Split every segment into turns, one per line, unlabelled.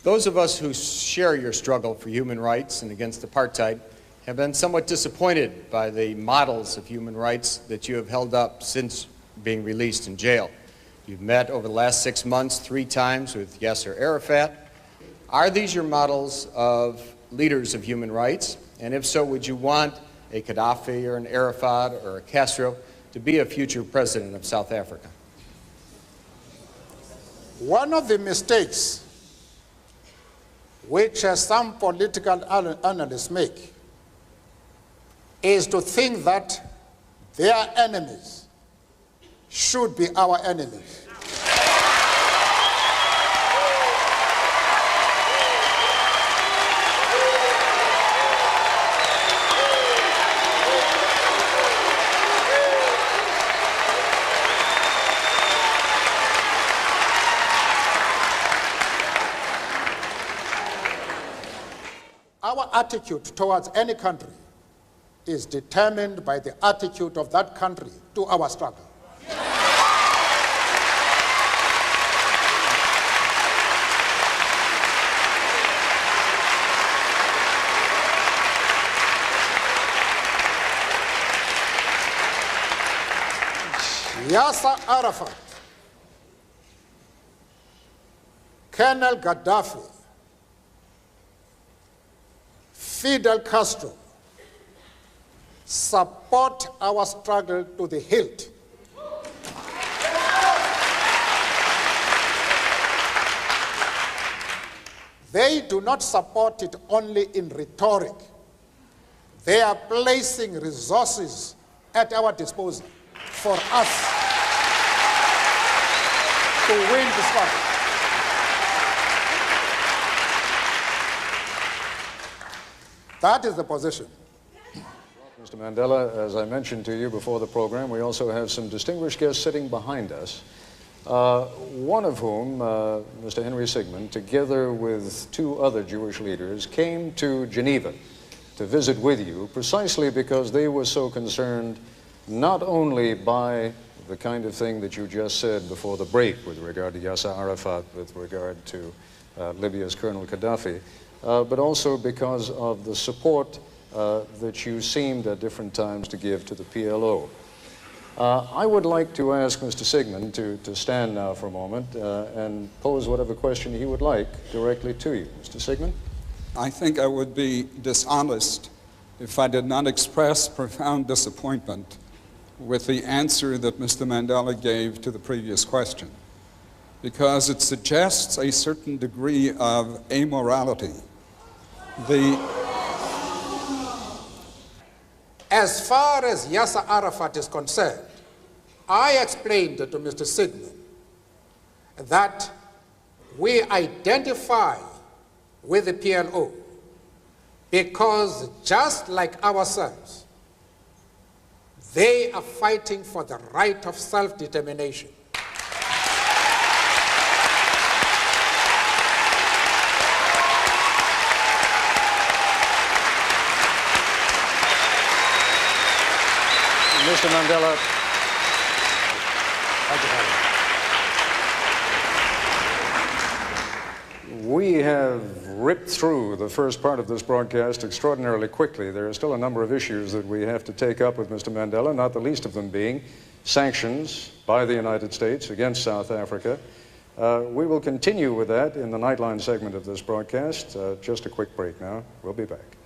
Those of us who share your struggle for human rights and against apartheid have been somewhat disappointed by the models of human rights that you have held up since being released in jail. You've met over the last 6 months 3 times with Yaser Arafat. Are these your models of leaders of human rights? And if so, would you want a Gaddafi or an Arafat or a Castro to be a future president of South Africa?
One of the mistakes which some political analysts make is to think that their enemies should be our enemies. Our attitude towards any country is determined by the attitude of that country to our struggle. Yaser Arafat, Colonel Gaddafi, Fidel Castro support our struggle to the hilt. They do not support it only in rhetoric. They are placing resources at our disposal for us to win the struggle. That is the position.
Mr. Mandela, as I mentioned to you before the program, we also have some distinguished guests sitting behind us, one of whom, Mr. Henry Sigmund, together with 2 other Jewish leaders, came to Geneva to visit with you precisely because they were so concerned not only by the kind of thing that you just said before the break with regard to Yaser Arafat, with regard to Libya's Colonel Gaddafi, but also because of the support that you seemed at different times to give to the PLO. I would like to ask Mr. Sigmund to stand now for a moment and pose whatever question he would like directly to you. Mr. Sigmund?
I think I would be dishonest if I did not express profound disappointment with the answer that Mr. Mandela gave to the previous question, because it suggests a certain degree of amorality.
As far as Yaser Arafat is concerned, I explained to Mr. Sigmund that we identify with the PLO because just like ourselves, they are fighting for the right of self-determination.
Mr. Mandela, we have ripped through the first part of this broadcast extraordinarily quickly. There are still a number of issues that we have to take up with Mr. Mandela, not the least of them being sanctions by the United States against South Africa. We will continue with that in the Nightline segment of this broadcast. Just a quick break now. We'll be back.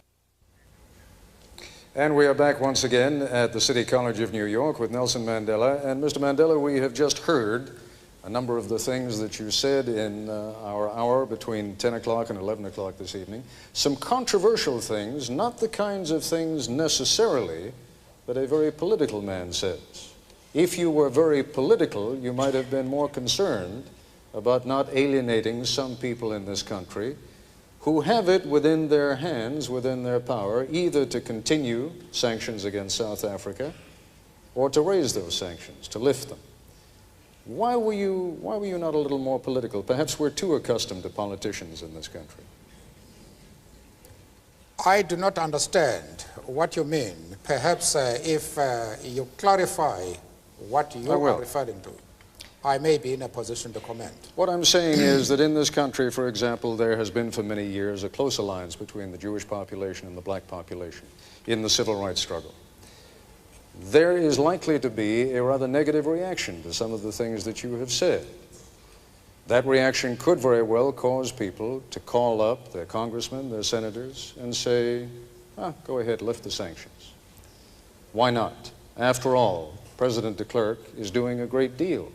And we are back once again at the City College of New York with Nelson Mandela. And Mr. Mandela, we have just heard a number of the things that you said in our hour between 10 o'clock and 11 o'clock this evening. Some controversial things, not the kinds of things necessarily that a very political man says. If you were very political, you might have been more concerned about not alienating some people in this country who have it within their hands, within their power, either to continue sanctions against South Africa or to raise those sanctions, to lift them. Why were you not a little more political? Perhaps we're too accustomed to politicians in this country.
I do not understand what you mean. Perhaps if you clarify what you are referring to. I may be in a position to comment.
What I'm saying is that in this country, for example, there has been for many years a close alliance between the Jewish population and the black population in the civil rights struggle. There is likely to be a rather negative reaction to some of the things that you have said. That reaction could very well cause people to call up their congressmen, their senators, and say, go ahead, lift the sanctions. Why not? After all, President de Klerk is doing a great deal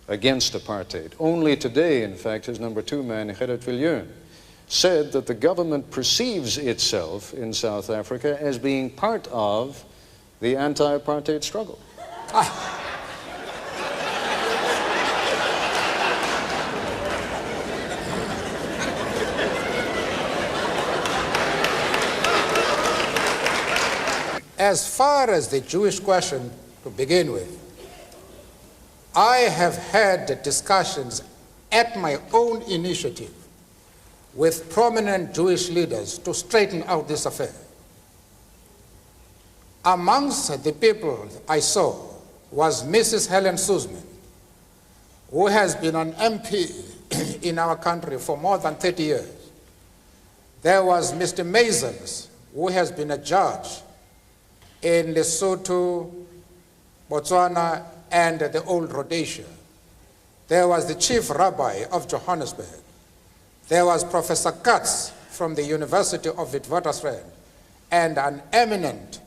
against apartheid. Only today, in fact, his number 2 man, Gerrit Viljoen, said that the government perceives itself in South Africa as being part of the anti-apartheid struggle.
As far as the Jewish question to begin with, I have had discussions at my own initiative with prominent Jewish leaders to straighten out this affair. Amongst the people I saw was Mrs. Helen Suzman, who has been an MP in our country for more than 30 years. There was Mr. Mazens, who has been a judge in Lesotho, Botswana, and the old Rhodesia. There was the chief rabbi of Johannesburg. There was Professor Katz from the University of Witwatersrand, and an eminent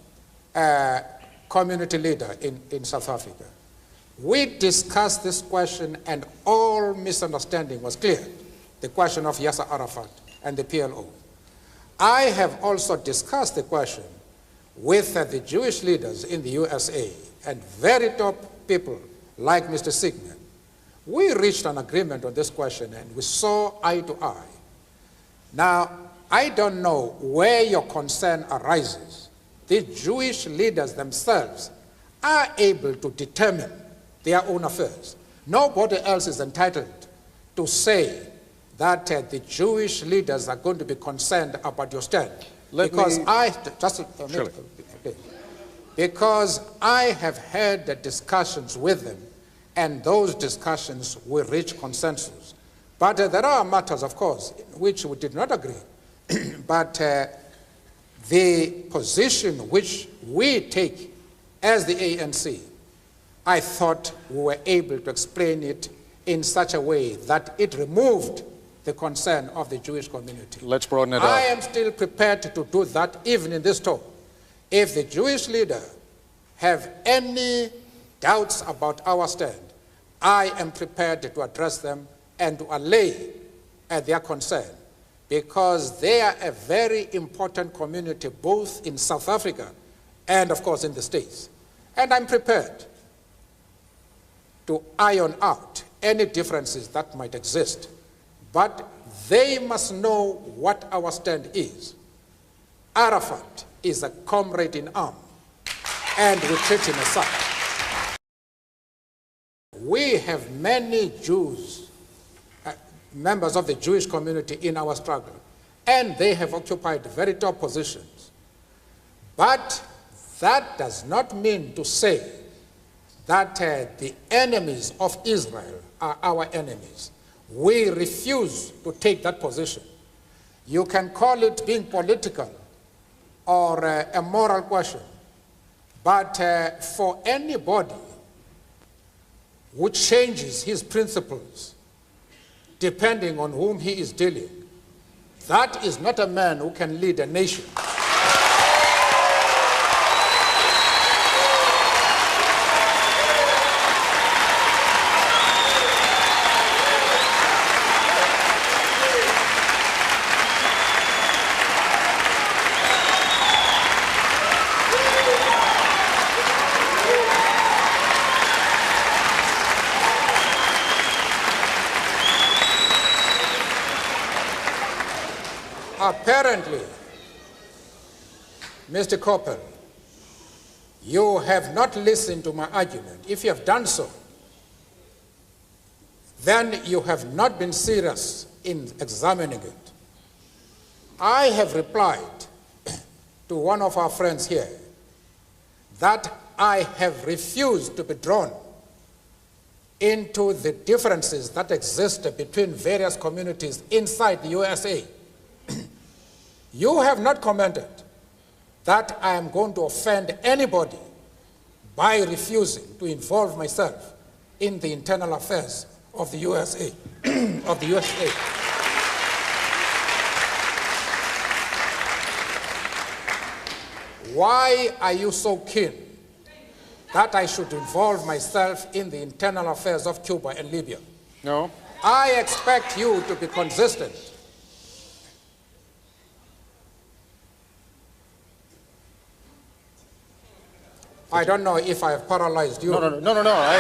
community leader in South Africa. We discussed this question and all misunderstanding was clear, the question of Yaser Arafat and the PLO. I have also discussed the question with the Jewish leaders in the USA and very top people like Mr. Sigmund. We reached an agreement on this question and we saw eye to eye. Now, I don't know where your concern arises. The Jewish leaders themselves are able to determine their own affairs. Nobody else is entitled to say that the Jewish leaders are going to be concerned about your stand. Because I have had discussions with them, and those discussions will reach consensus. But there are matters, of course, in which we did not agree. But the position which we take as the ANC, I thought we were able to explain it in such a way that it removed the concern of the Jewish community.
Let's broaden it out.
I am still prepared to do that even in this talk. If the Jewish leader have any doubts about our stand, I am prepared to address them and to allay their concern, because they are a very important community both in South Africa and, of course, in the States. And I'm prepared to iron out any differences that might exist. But they must know what our stand is. Arafat is a comrade in arms, and we treat him as such. We have many Jews, members of the Jewish community in our struggle, and they have occupied very top positions. But that does not mean to say that the enemies of Israel are our enemies. We refuse to take that position. You can call it being political or a moral question, but for anybody who changes his principles depending on whom he is dealing, that is not a man who can lead a nation. Apparently, Mr. Koppel, you have not listened to my argument. If you have done so, then you have not been serious in examining it. I have replied to one of our friends here that I have refused to be drawn into the differences that exist between various communities inside the USA. You have not commented that I am going to offend anybody by refusing to involve myself in the internal affairs of the USA. of the USA. Why are you so keen that I should involve myself in the internal affairs of Cuba and Libya?
No.
I expect you to be consistent. I don't know if I have paralyzed you.
No.